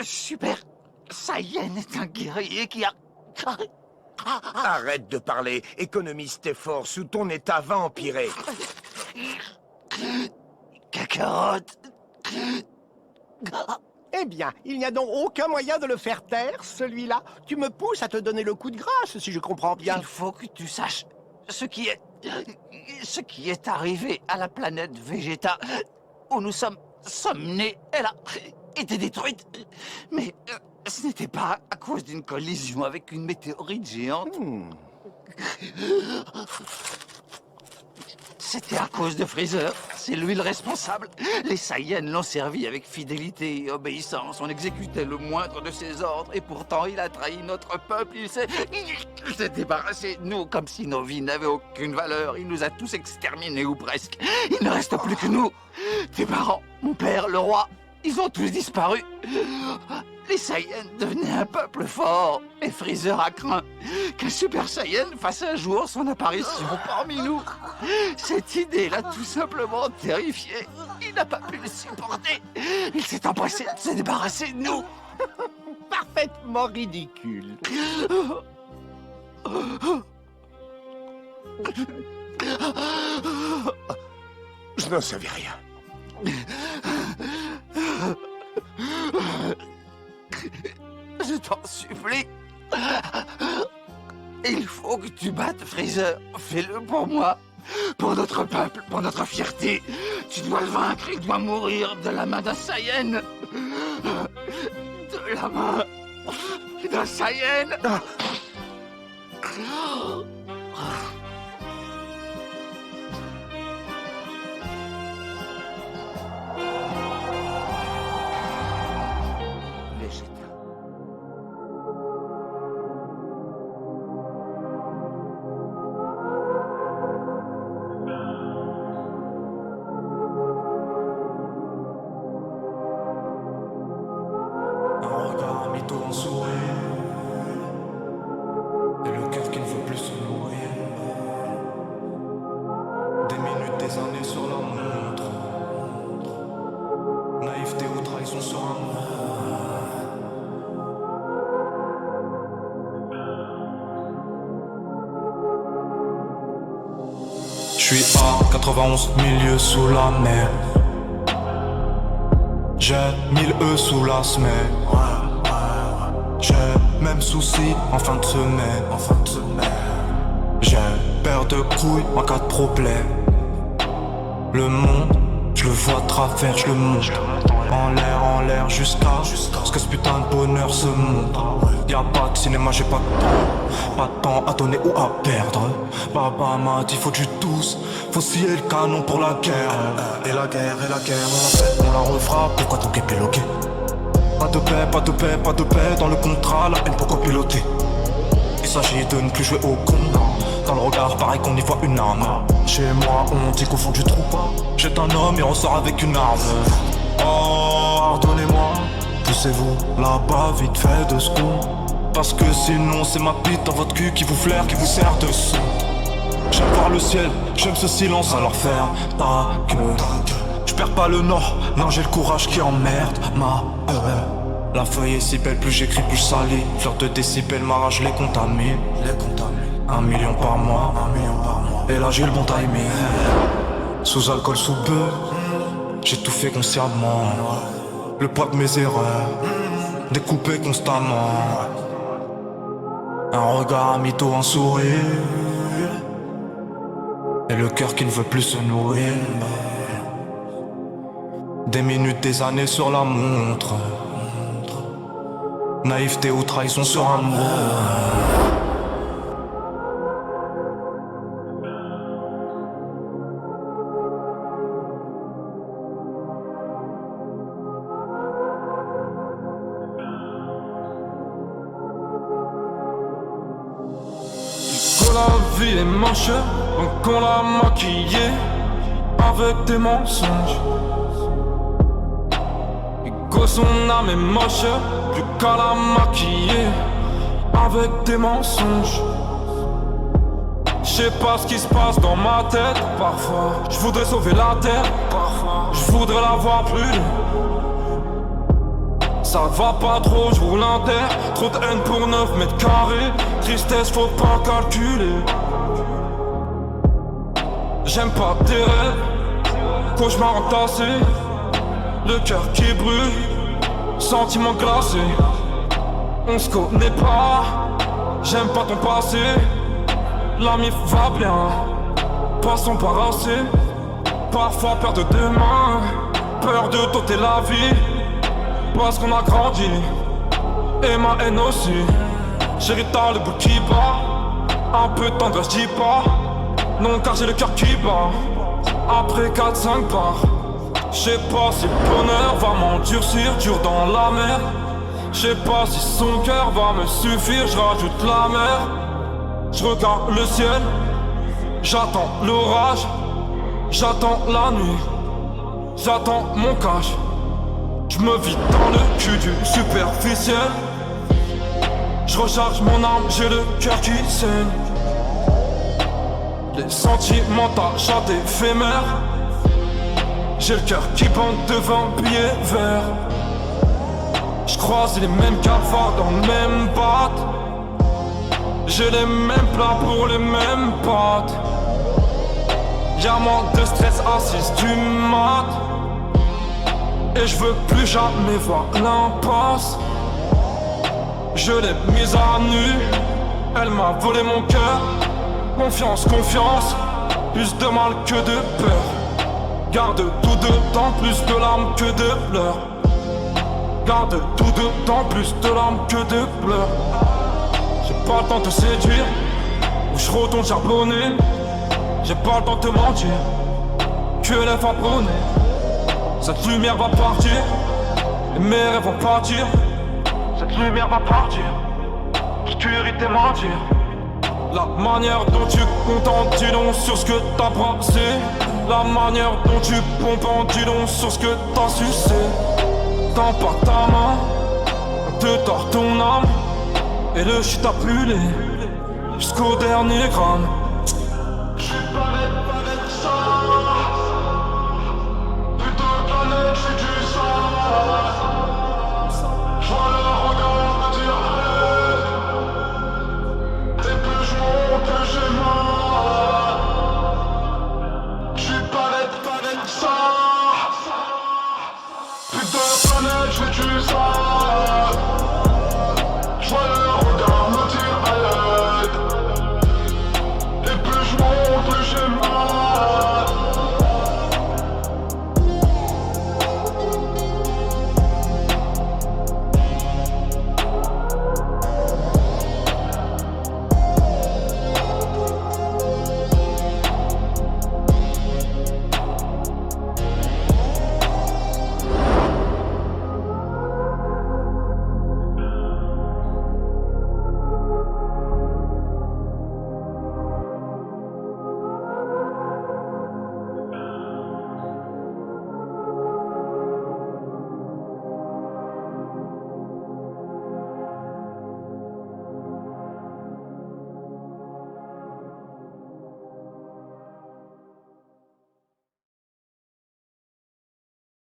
Le Super Saiyan est un guerrier qui a... Arrête de parler, économise tes forces ou ton état va empirer. Kakarot. Eh bien, il n'y a donc aucun moyen de le faire taire, celui-là. Tu me pousses à te donner le coup de grâce, si je comprends bien. Il faut que tu saches ce qui est arrivé à la planète Vegeta, où nous sommes nés. Elle a été détruite. Mais ce n'était pas à cause d'une collision avec une météorite géante. C'était à cause de Freezer. C'est lui le responsable. Les Saiyans l'ont servi avec fidélité et obéissance. On exécutait le moindre de ses ordres. Et pourtant, il a trahi notre peuple. Il s'est débarrassé de nous comme si nos vies n'avaient aucune valeur. Il nous a tous exterminés ou presque. Il ne reste plus que nous. Tes parents, mon père, le roi, ils ont tous disparu. Les Saiyans devenaient un peuple fort. Et Freezer a craint qu'un Super Saiyan fasse un jour son apparition parmi nous. Cette idée l'a tout simplement terrifié. Il n'a pas pu le supporter. Il s'est empressé de se débarrasser de nous. Parfaitement ridicule. Je n'en savais rien. Je t'en supplie. Il faut que tu battes Freezer. Fais-le pour moi. Pour notre peuple, pour notre fierté. Tu dois le vaincre, il doit mourir de la main d'un Saiyan. De la main d'un Saiyan. Je suis à 91 milieu sous la mer. J'ai 1000 E sous la semaine. J'ai même souci en fin de semaine. J'ai paire de couilles en cas de problème. Le monde, je le vois de travers, je le monte. En l'air jusqu'à ce que ce putain de bonheur se monte. Y'a pas de cinéma, j'ai pas de temps à donner ou à perdre. Baba m'a dit faut du douce, faut scier le canon pour la guerre. Et la guerre, on la refera, pourquoi ton est bloqué? Pas de paix, pas de paix, pas de paix dans le contrat, la haine pourquoi piloter? Il s'agit de ne plus jouer au con. Dans le regard, pareil qu'on y voit une arme. Chez moi, on dit qu'au fond du trou, jette un homme et ressort avec une arme. Oh, pardonnez-moi, poussez-vous là-bas vite fait de secondes. Parce que sinon c'est ma bite dans votre cul qui vous flaire, qui vous sert de son. J'aime voir le ciel, j'aime ce silence, alors faire ta queue. Je perds pas le nord, non j'ai le courage qui emmerde ma La feuille est si belle, plus j'écris plus ça lit. Fleur de décibels, ma rage les contamine. 1 million par mois, et là j'ai le bon timing. Sous alcool, sous beurre, j'ai tout fait consciemment. Le poids de mes erreurs, découpé constamment. Un regard, un mytho, un sourire, et le cœur qui ne veut plus se nourrir. Des minutes, des années sur la montre. Naïveté ou trahison sur un mot. La vie est moche, donc on l'a maquillée avec des mensonges. Que son âme est moche, plus qu'à la maquiller avec des mensonges. Je sais pas ce qui se passe dans ma tête. Parfois, je voudrais sauver la terre. Parfois, je voudrais la voir brûler. Ça va pas trop, je roule inter. Trop de haine pour 9 mètres carrés. Tristesse, faut pas calculer. J'aime pas tes rêves, cauchemar entassé. Le cœur qui brûle, sentiment glacé. On se connaît pas, j'aime pas ton passé. La mif va bien, passons par assez. Parfois peur de demain, peur de t'ôter la vie. Parce qu'on a grandi, et ma haine aussi. Chérie t'as le bout qui bat, un peu de tendresse j'dis pas. Non car j'ai le cœur qui bat, après 4-5 bars. J'sais pas si le bonheur va m'endurcir, dur dans la mer. J'sais pas si son cœur va me suffire, j'rajoute la mer. J'regarde le ciel, j'attends l'orage. J'attends la nuit, j'attends mon cash. J'me vide dans le cul du superficiel. J'recharge mon âme, j'ai le cœur qui saigne. Les sentiments tachent éphémères. J'ai le cœur qui bande devant billets verts. J'croise les mêmes cafards dans le même batte. J'ai les mêmes plats pour les mêmes pâtes. Y'a moins de stress à 6 du mat. Et je veux plus jamais voir l'impasse. Je l'ai mise à nu, elle m'a volé mon cœur. Confiance, confiance, plus de mal que de peur. Garde tout dedans, plus de larmes que de pleurs. Garde tout dedans, plus de larmes que de pleurs. J'ai pas le temps de te séduire, ou je retourne charbonner. J'ai pas le temps de te mentir, que les femmes prônent. Cette lumière va partir, et mes rêves vont partir. Cette lumière va partir, obscurité mentir. La manière dont tu contentes, dis donc sur ce que t'as brassé. La manière dont tu pompes, dis donc sur ce que t'as sucé. Tends pas ta main, on te tord ton âme. Et le shit a brûlé, jusqu'au dernier gramme.